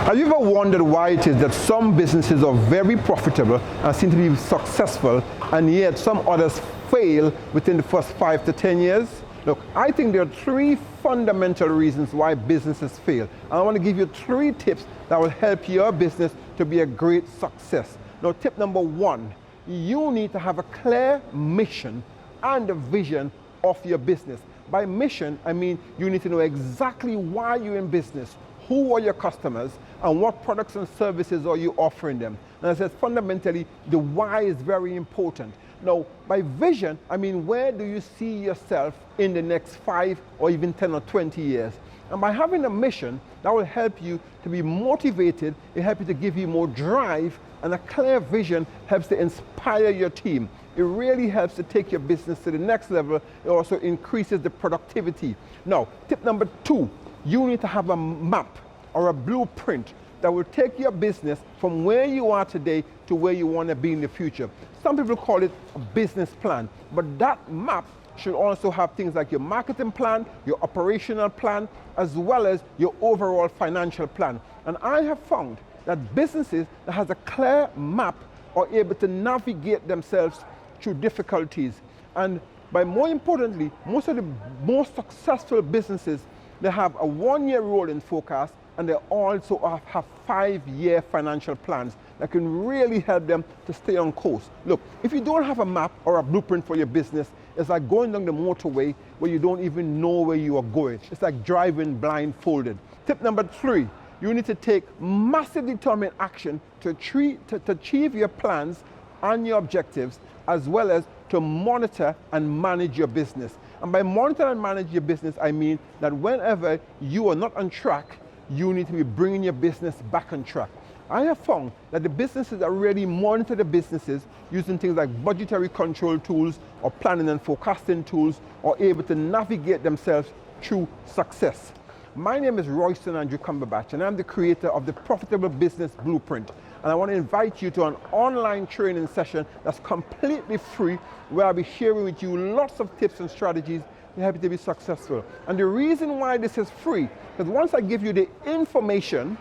Have you ever wondered why it is that some businesses are very profitable and seem to be successful, and yet some others fail within the first 5 to 10 years? Look, I think there are 3 fundamental reasons why businesses fail. And I want to give you 3 tips that will help your business to be a great success. Now, tip number 1, you need to have a clear mission and a vision of your business. By mission, I mean you need to know exactly why you're in business, who are your customers, and what products and services are you offering them. And I said fundamentally, the why is very important. Now, by vision, I mean where do you see yourself in the next 5 or even 10 or 20 years? And by having a mission, that will help you to be motivated, it helps you to give you more drive, and a clear vision helps to inspire your team. It really helps to take your business to the next level. It also increases the productivity. Now, tip number 2, you need to have a map or a blueprint that will take your business from where you are today to where you want to be in the future. Some people call it a business plan, but that map should also have things like your marketing plan, your operational plan, as well as your overall financial plan. And I have found that businesses that has a clear map are able to navigate themselves through difficulties. And by more importantly, most of the most successful businesses, they have a 1-year rolling forecast, and they also have 5-year financial plans that can really help them to stay on course. Look, if you don't have a map or a blueprint for your business, it's like going down the motorway where you don't even know where you are going. It's like driving blindfolded. Tip number 3, you need to take massive determined action to achieve your plans and your objectives, as well as to monitor and manage your business. And by monitor and manage your business, I mean that whenever you are not on track, you need to be bringing your business back on track. I have found that the businesses that really monitor the businesses using things like budgetary control tools or planning and forecasting tools are able to navigate themselves through success. My name is Royston Andrew Cumberbatch, and I'm the creator of the Profitable Business Blueprint. And I want to invite you to an online training session that's completely free, where I'll be sharing with you lots of tips and strategies to help you to be successful. And the reason why this is free, because once I give you the information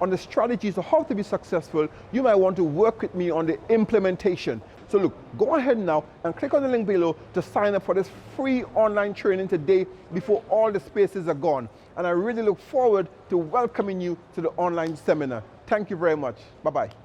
on the strategies of how to be successful, you might want to work with me on the implementation. So look, go ahead now and click on the link below to sign up for this free online training today before all the spaces are gone. And I really look forward to welcoming you to the online seminar. Thank you very much. Bye-bye.